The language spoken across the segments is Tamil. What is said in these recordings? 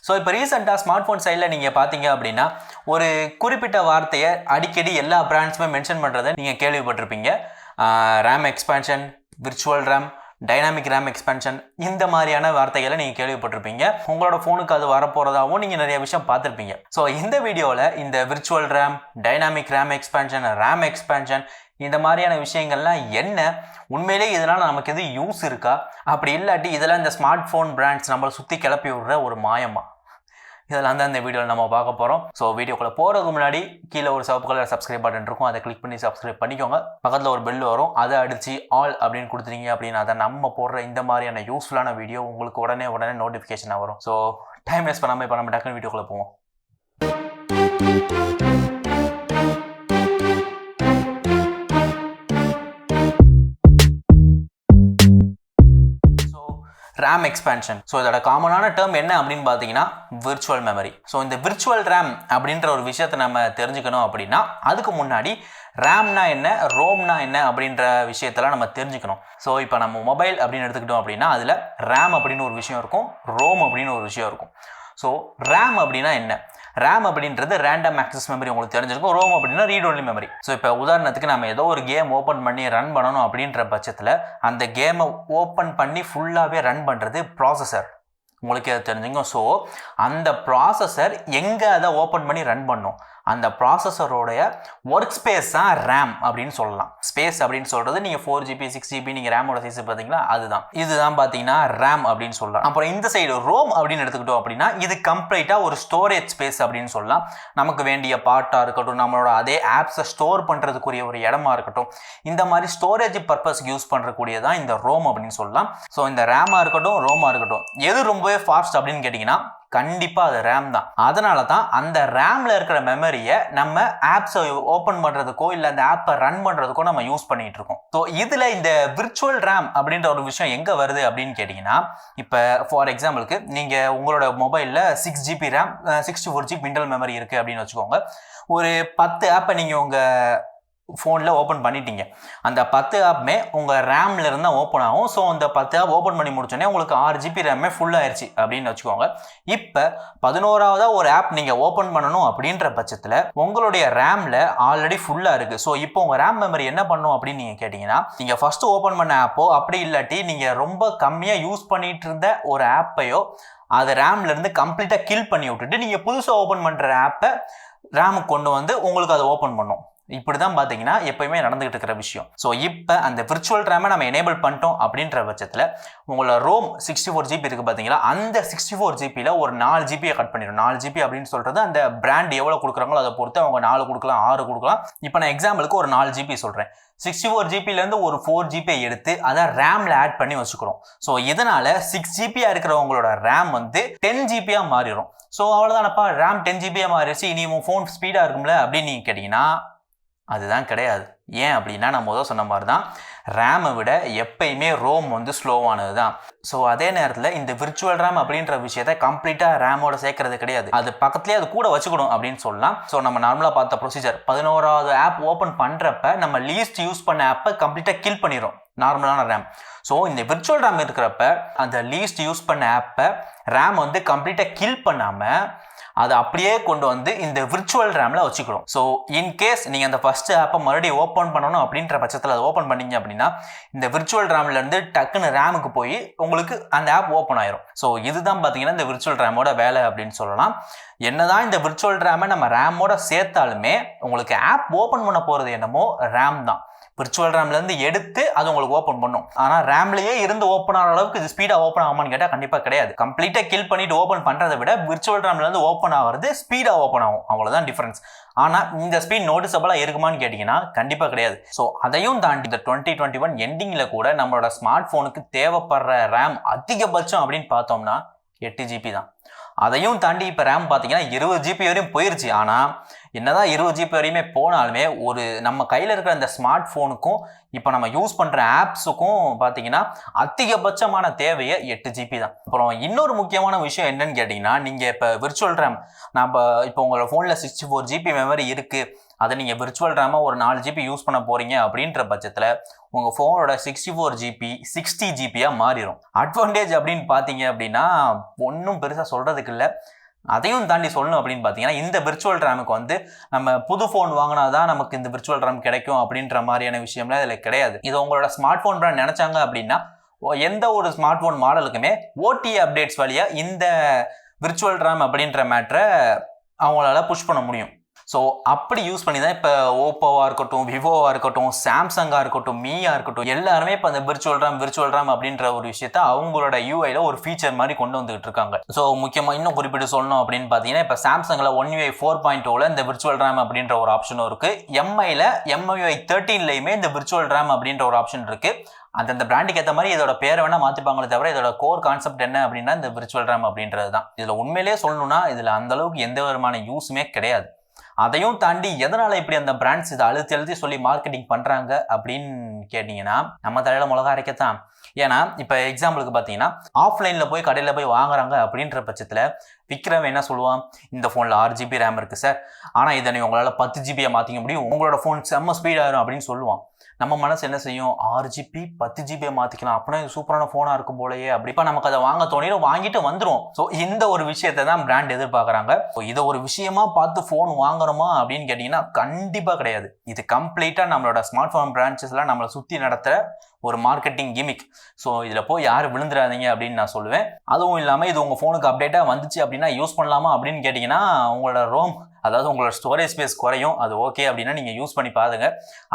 ஸோ இப்போ ரீசெண்டாக ஸ்மார்ட் ஃபோன் சைடில் நீங்கள் பார்த்தீங்க அப்படின்னா ஒரு குறிப்பிட்ட வார்த்தையை அடிக்கடி எல்லா பிராண்ட்ஸுமே மென்ஷன் பண்ணுறதை நீங்கள் கேள்விப்பட்டிருப்பீங்க. RAM expansion, virtual RAM, dynamic RAM expansion, இந்த மாதிரியான வார்த்தைகளை நீங்கள் கேள்விப்பட்டிருப்பீங்க. உங்களோட ஃபோனுக்கு அது வரப்போகிறதாகவும் நீங்கள் நிறைய விஷயம் பார்த்துருப்பீங்க. ஸோ இந்த வீடியோவில் இந்த virtual RAM, dynamic RAM expansion, RAM expansion, இந்த மாதிரியான விஷயங்கள்லாம் என்ன, உண்மையிலே இதனால் நமக்கு எது யூஸ் இருக்கா, அப்படி இல்லாட்டி இதெல்லாம் இந்த ஸ்மார்ட் ஃபோன் பிராண்ட்ஸ் நம்மளை சுற்றி கிளப்பி விடுற ஒரு மாயமா, இதெல்லாம் தான் இந்த வீடியோவில் நம்ம பார்க்க போகிறோம். ஸோ வீடியோக்குள்ளே போகிறதுக்கு முன்னாடி கீழே ஒரு சிவப்பு கலர் சப்ஸ்கிரைப் பட்டன் இருக்கும், அதை கிளிக் பண்ணி சப்ஸ்கிரைப் பண்ணிக்கோங்க. பக்கத்தில் ஒரு பெல் வரும், அதை அடித்து ஆல் அப்படின்னு கொடுத்துட்டீங்க அப்படின்னா அதை நம்ம போடுற இந்த மாதிரியான யூஸ்ஃபுல்லான வீடியோ உங்களுக்கு உடனே நோட்டிஃபிகேஷனாக வரும். ஸோ டைம் வேஸ்ட் பண்ணாமல் இப்போ நம்ம டக்குன்னு வீடியோக்குள்ளே போவோம். RAM expansion. ஸோ இதோட காமனான டேர்ம் என்ன அப்படின்னு பார்த்தீங்கன்னா விர்ச்சுவல் மெமரி. ஸோ இந்த விர்ச்சுவல் ரேம் அப்படின்ற ஒரு விஷயத்தை நம்ம தெரிஞ்சுக்கணும் அப்படின்னா அதுக்கு முன்னாடி ரேம்னா என்ன, ரோம்னா என்ன அப்படின்ற விஷயத்தெல்லாம் நம்ம தெரிஞ்சுக்கணும். ஸோ இப்போ நம்ம மொபைல் அப்படின்னு எடுத்துக்கிட்டோம் அப்படின்னா அதில் ரேம் அப்படின்னு ஒரு விஷயம் இருக்கும், ரோம் அப்படின்னு ஒரு விஷயம் இருக்கும். ஸோ ரேம் அப்படின்னா என்ன? ரேம் அப்படின்றது ரேண்டம் ஆக்சஸ் மெமரி, உங்களுக்கு தெரிஞ்சிருக்கும். ரோம் அப்படின்னா ரீட் ஒன்லி மெமரி. ஸோ இப்போ உதாரணத்துக்கு நம்ம ஏதோ ஒரு கேம் ஓப்பன் பண்ணி ரன் பண்ணணும் அப்படின்ற பட்சத்தில் அந்த கேமை ஓப்பன் பண்ணி ஃபுல்லாகவே ரன் பண்ணுறது ப்ராசஸர், உங்களுக்கு அது தெரிஞ்சுங்க. ஸோ அந்த ப்ராசஸர் எங்கே அதை ஓப்பன் பண்ணி ரன் பண்ணும், அந்த ப்ராசஸரோடைய ஒர்க் ஸ்பேஸ் தான் ரேம் அப்படின்னு சொல்லலாம். ஸ்பேஸ் அப்படின்னு சொல்கிறது நீங்கள் 4GB 6GB நீங்கள் ரேமோட சைஸ் பார்த்தீங்களா, இதுதான் பார்த்தீங்கன்னா ரேம் அப்படின்னு சொல்லலாம். அப்புறம் இந்த சைடு ரோம் அப்படின்னு எடுத்துக்கிட்டோம் அப்படின்னா இது கம்ப்ளீட்டாக ஒரு ஸ்டோரேஜ் ஸ்பேஸ் அப்படின்னு சொல்லலாம். நமக்கு வேண்டிய பாட்டாக இருக்கட்டும், நம்மளோட அதே ஆப்ஸை ஸ்டோர் பண்ணுறதுக்குரிய ஒரு இடமா இருக்கட்டும், இந்த மாதிரி ஸ்டோரேஜ் பர்பஸ்க்கு யூஸ் பண்ணுறக்கூடியதான் இந்த ரோம் அப்படின்னு சொல்லலாம். ஸோ இந்த ரேமாக இருக்கட்டும், ரோமாக இருக்கட்டும், எது ரொம்பவே ஃபாஸ்ட் அப்படின்னு கேட்டிங்கன்னா கண்டிப்பாக அது ரேம் தான். அதனால தான் அந்த ரேமில் இருக்கிற மெமரியை நம்ம ஆப்ஸை ஓப்பன் பண்ணுறதுக்கோ இல்லை அந்த ஆப்பை ரன் பண்ணுறதுக்கோ நம்ம யூஸ் பண்ணிகிட்டு இருக்கோம். ஸோ இதில் இந்த விர்ச்சுவல் ரேம் அப்படின்ற ஒரு விஷயம் எங்கே வருது அப்படின்னு கேட்டிங்கன்னா, இப்போ ஃபார் எக்ஸாம்பிளுக்கு நீங்கள் உங்களோட மொபைலில் 6GB RAM 64GB internal memory இருக்குது அப்படின்னு வச்சுக்கோங்க. ஒரு 10 ஆப்பை நீங்கள் உங்கள் ஃபோனில் ஓப்பன் பண்ணிட்டீங்க. அந்த 10 ஆப்புமே உங்கள் ரேமில் இருந்தால் ஓப்பன் ஆகும். ஸோ அந்த 10 ஆப் ஓப்பன் பண்ணி முடிச்சோடனே உங்களுக்கு 6GB ரேமே ஃபுல் ஆயிடுச்சு அப்படின்னு வச்சுக்கோங்க. இப்போ 11ஆவதாக ஒரு ஆப் நீங்கள் ஓப்பன் பண்ணணும் அப்படின்ற பட்சத்தில் உங்களுடைய ரேமில் ஆல்ரெடி ஃபுல்லாக இருக்குது. ஸோ இப்போ உங்கள் ரேம் மெமரி என்ன பண்ணும் அப்படின்னு நீங்கள் கேட்டிங்கன்னா, நீங்கள் ஃபஸ்ட்டு ஓப்பன் பண்ண ஆப்போ அப்படி இல்லாட்டி நீங்கள் ரொம்ப கம்மியாக யூஸ் பண்ணிகிட்டு இருந்த ஒரு ஆப்பையோ அதை ரேம்லேருந்து கம்ப்ளீட்டாக கில் பண்ணி விட்டுட்டு நீங்கள் புதுசாக ஓப்பன் பண்ணுற ஆப்பை ரேமுக்கு கொண்டு வந்து உங்களுக்கு அதை ஓப்பன் பண்ணும். இப்படி தான் பார்த்தீங்கன்னா எப்பயுமே நடந்துகிட்டு இருக்கிற விஷயம். ஸோ இப்போ அந்த விர்ச்சுவல் ரேமை நம்ம எனேபிள் பண்ணிட்டோம் அப்படின்ற பட்சத்தில் உங்களோட ரோம் 64GB இருக்குது பார்த்தீங்களா, அந்த 64GBயில் ஒரு 4GB கட் பண்ணிடும். 4GB அப்படின்னு சொல்கிறது அந்த பிராண்ட் எவ்வளோ கொடுக்குறாங்களோ அதை பொறுத்து அவங்க 4 கொடுக்கலாம், 6 கொடுக்கலாம். இப்போ நான் எக்ஸாம்பிளுக்கு ஒரு 4GB சொல்கிறேன். 64GBலேருந்து ஒரு 4GB எடுத்து அதை ரேமில் ஆட் பண்ணி வச்சுக்கிறோம். ஸோ இதனால் 6GB இருக்கிறவங்களோட ரேம் வந்து 10GB மாறிடும். ஸோ அவ்வளோதானப்பா, ரேம் 10GB மாறிடுச்சு, இனி உன் ஃபோன் ஸ்பீடாக இருக்கும்ல அப்படின்னு நீங்கள் கேட்டிங்கன்னா அதுதான் கிடையாது. ஏன் அப்படின்னா நான் முதல் சொன்ன மாதிரி தான் ரேமை விட எப்பயுமே ரோம் வந்து ஸ்லோவானது தான். ஸோ அதே நேரத்தில் இந்த விர்ச்சுவல் ரேம் அப்படின்ற விஷயத்தை கம்ப்ளீட்டாக ரேமோட சேர்க்கறது கிடையாது, அது பக்கத்துலேயே அது கூட வச்சுக்கணும் அப்படின்னு சொல்லலாம். ஸோ நம்ம நார்மலாக பார்த்த ப்ரொசீஜர் 11ஆவது ஆப் ஓப்பன் பண்ணுறப்ப நம்ம லீஸ்ட் யூஸ் பண்ண ஆப்பை கம்ப்ளீட்டாக கில் பண்ணிடும் நார்மலான ரேம். ஸோ இந்த விர்ச்சுவல் ரேம் இருக்கிறப்ப அந்த லீஸ்ட் யூஸ் பண்ண ஆப்பை ரேம் வந்து கம்ப்ளீட்டாக கில் பண்ணாமல் அதை அப்படியே கொண்டு வந்து இந்த விர்ச்சுவல் ரேமில் வச்சுக்கிறோம். ஸோ இன்கேஸ் நீங்கள் அந்த ஃபஸ்ட்டு ஆப்பை மறுபடியும் ஓப்பன் பண்ணணும் அப்படின்ற பட்சத்தில் அதை ஓப்பன் பண்ணிங்க அப்படின்னா இந்த விர்ச்சுவல் ரேம்லேருந்து டக்குன்னு ரேமுக்கு போய் உங்களுக்கு அந்த ஆப் ஓப்பன் ஆயிரும். ஸோ இதுதான் பார்த்தீங்கன்னா இந்த விர்ச்சுவல் ரேமோட வேலை அப்படின்னு சொல்லலாம். என்னதான் இந்த விர்ச்சுவல் ரேமை நம்ம ரேமோட சேர்த்தாலுமே உங்களுக்கு ஆப் ஓப்பன் பண்ண போகிறது என்னமோ ரேம் தான். விர்ச்சுவல் ரேம்லேருந்து எடுத்து அது உங்களுக்கு ஓப்பன் பண்ணும். ஆனால் ரேம்லேயே இருந்து ஓப்பன் ஆகிற அளவுக்கு இது ஸ்பீடாக ஓப்பன் ஆகுமான்னு கேட்டால் கண்டிப்பாக கிடையாது. கம்ப்ளீட்டாக கில் பண்ணிட்டு ஓப்பன் பண்ணுறதை விட விர்ச்சுவல் ரேம்லேருந்து ஓப்பன் ஆகிறது ஸ்பீடாக ஓப்பன் ஆகும், அவ்வளோதான் டிஃப்ரென்ஸ். ஆனால் இந்த ஸ்பீட் நோட்டிசபிளாக இருக்குமான்னு கேட்டிங்கன்னா கண்டிப்பாக கிடையாது. ஸோ அதையும் தாண்டி இந்த 2021 எண்டிங்கில் கூட நம்மளோட ஸ்மார்ட் ஃபோனுக்கு தேவைப்படுற ரேம் அதிகபட்சம் அப்படின்னு பார்த்தோம்னா 8GB தான். அதையும் தாண்டி இப்போ ரேம் பார்த்தீங்கன்னா 20GB வரையும் போயிருச்சு. ஆனால் என்னதான் 20GB வரையுமே போனாலுமே ஒரு நம்ம கையில் இருக்கிற அந்த ஸ்மார்ட் ஃபோனுக்கும் இப்போ நம்ம யூஸ் பண்ணுற ஆப்ஸுக்கும் பார்த்தீங்கன்னா அதிகபட்சமான தேவையே 8GB தான். அப்புறம் இன்னொரு முக்கியமான விஷயம் என்னன்னு கேட்டிங்கன்னா, நீங்கள் இப்போ விர்ச்சுவல் ரேம் இப்போ உங்களோட ஃபோனில் 64GB மெமரி இருக்குது அதை நீங்கள் விர்ச்சுவல் ரேமாக ஒரு 4 GB யூஸ் பண்ண போகிறீங்க அப்படின்ற பட்சத்தில் உங்கள் ஃபோனோட 64 GB 60 GBயாக மாறிடும். அட்வான்டேஜ் அப்படின்னு பார்த்தீங்க அப்படின்னா ஒன்றும் பெருசாக சொல்கிறதுக்கு இல்லை. அதையும் தாண்டி சொல்லணும் அப்படின்னு பார்த்தீங்கன்னா இந்த விர்ச்சுவல் ரேமுக்கு வந்து நம்ம புது ஃபோன் வாங்கினா தான் நமக்கு இந்த விர்ச்சுவல் ரேம் கிடைக்கும் அப்படின்ற மாதிரியான விஷயம்லாம் இதில் கிடையாது. இது உங்களோட ஸ்மார்ட் ஃபோன் பிராண்ட் நினச்சாங்க அப்படின்னா எந்த ஒரு ஸ்மார்ட் ஃபோன் மாடலுக்குமே ஓடி அப்டேட்ஸ் வழியாக இந்த விர்ச்சுவல் ரேம் அப்படின்ற மேட்டரை அவங்களால புஷ் பண்ண முடியும். ஸோ அப்படி யூஸ் பண்ணி தான் இப்போ ஓப்போவாக இருக்கட்டும், விவோவாக இருக்கட்டும், சாம்சங்காக இருக்கட்டும், மீயாக இருக்கட்டும், எல்லாருமே இப்போ அந்த விர்ச்சுவல் ரேம் அப்படின்ற ஒரு விஷயத்த அவங்களோட யூஐயில் ஒரு ஃபீச்சர் மாதிரி கொண்டு வந்துகிட்டு இருக்காங்க. ஸோ முக்கியமாக இன்னும் குறிப்பிட்டு சொல்லணும் அப்படின்னு பார்த்தீங்கன்னா இப்போ சாம்சங்கில் 1UI 4.0ல இந்த விர்ச்சுவல் ரேம் அப்படின்ற ஒரு ஆப்ஷனும் இருக்குது. எம்ஐயில் MIUI 13லையுமே இந்த விர்ச்சுவல் ரேம் அப்படின்ற ஒரு ஆப்ஷன் இருக்குது. அந்தந்த பிராண்டுக்கு ஏற்ற மாதிரி இதோட பேரை வேணால் மாற்றிப்பாங்களே தவிர இதோட கோர் கான்செப்ட் என்ன அப்படின்னா இந்த விர்ச்சுவல் ரேம் அப்படின்றது தான். இதில் உண்மையிலேயே சொல்லணும்னா இதில் அந்தளவுக்கு எந்த விதமான யூஸுமே கிடையாது. அதையும் தாண்டி எதனால் இப்படி அந்த பிராண்ட்ஸ் இதை அழுத்தி சொல்லி மார்க்கெட்டிங் பண்ணுறாங்க அப்படின்னு கேட்டிங்கன்னா நம்ம தலையில் மிளகா அரைக்கத்தான். ஏன்னா இப்போ எக்ஸாம்பிளுக்கு பார்த்தீங்கன்னா ஆஃப்லைனில் போய் கடையில் போய் வாங்குறாங்க அப்படின்ற பட்சத்தில் விற்கிறவன் என்ன சொல்லுவான், இந்த ஃபோனில் 6 GB ரேம் இருக்குது சார், ஆனால் இதை உங்களால் 10 GB மாற்றிக்க முடியும், உங்களோட ஃபோன் செம்ம ஸ்பீடாகிடும் அப்படின்னு சொல்லுவான். நம்ம மனசு என்ன செய்யும், 6 GB 10 GB மாற்றிக்கலாம், அப்படின்னா இது சூப்பரான ஃபோனாக இருக்கும் போலயே, அப்படிப்பா நமக்கு அதை வாங்க தோணிடும், வாங்கிட்டு வந்துடும். ஸோ இந்த ஒரு விஷயத்தை தான் பிராண்ட் எதிர்பார்க்குறாங்க. ஸோ இதை ஒரு விஷயமா பார்த்து ஃபோன் வாங்குறோமா அப்படின்னு கேட்டிங்கன்னா கண்டிப்பாக கிடையாது. இது கம்ப்ளீட்டாக நம்மளோட ஸ்மார்ட் ஃபோன் பிரான்ச்சஸ்லாம் நம்மளை சுற்றி நடத்துகிற ஒரு மார்க்கெட்டிங் கிமிக். ஸோ இதில் போய் யாரும் விழுந்துடாதீங்க அப்படின்னு நான் சொல்லுவேன். அதுவும் இல்லாமல் இது உங்கள் ஃபோனுக்கு அப்டேட்டாக வந்துச்சு அப்படின்னா யூஸ் பண்ணலாமா அப்படின்னு கேட்டிங்கன்னா உங்களோட ரோம், அதாவது உங்களோட ஸ்டோரேஜ் ஸ்பேஸ் குறையும். அது ஓகே அப்படின்னா நீங்கள் யூஸ் பண்ணி பாருங்க.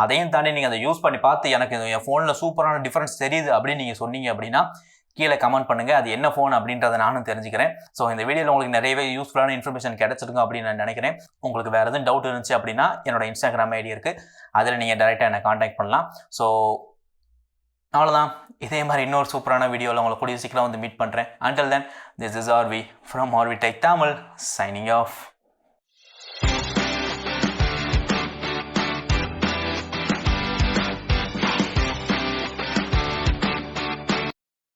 அதையும் தாண்டி நீங்கள் அதை யூஸ் பண்ணி பார்த்து எனக்கு என் ஃபோனில் சூப்பரான டிஃப்ரென்ஸ் தெரியுது அப்படின்னு நீங்கள் சொன்னீங்க அப்படின்னா கீழே கமெண்ட் பண்ணுங்கள். அது என்ன ஃபோன் அப்படின்றத நானும் தெரிஞ்சுக்கிறேன். ஸோ இந்த வீடியோவில் உங்களுக்கு நிறையவே யூஸ்ஃபுல்லான இன்ஃபர்மேஷன் கிடைச்சிருக்கும் அப்படின்னு நான் நினைக்கிறேன். உங்களுக்கு வேறு எதுவும் டவுட் இருந்துச்சு அப்படின்னா என்னோட இன்ஸ்டாகிராம் ஐடி இருக்குது, அதில் நீங்கள் டேரெக்டாக என்னை காண்டாக்ட் பண்ணலாம். ஸோ அவ்வளோதான். இதே மாதிரி இன்னொரு சூப்பரான வீடியோவில் உங்களை கூடிய சீக்கிரம் வந்து மீட் பண்ணுறேன். Until then, this is Arvi from Arvi Tech Tamil signing off.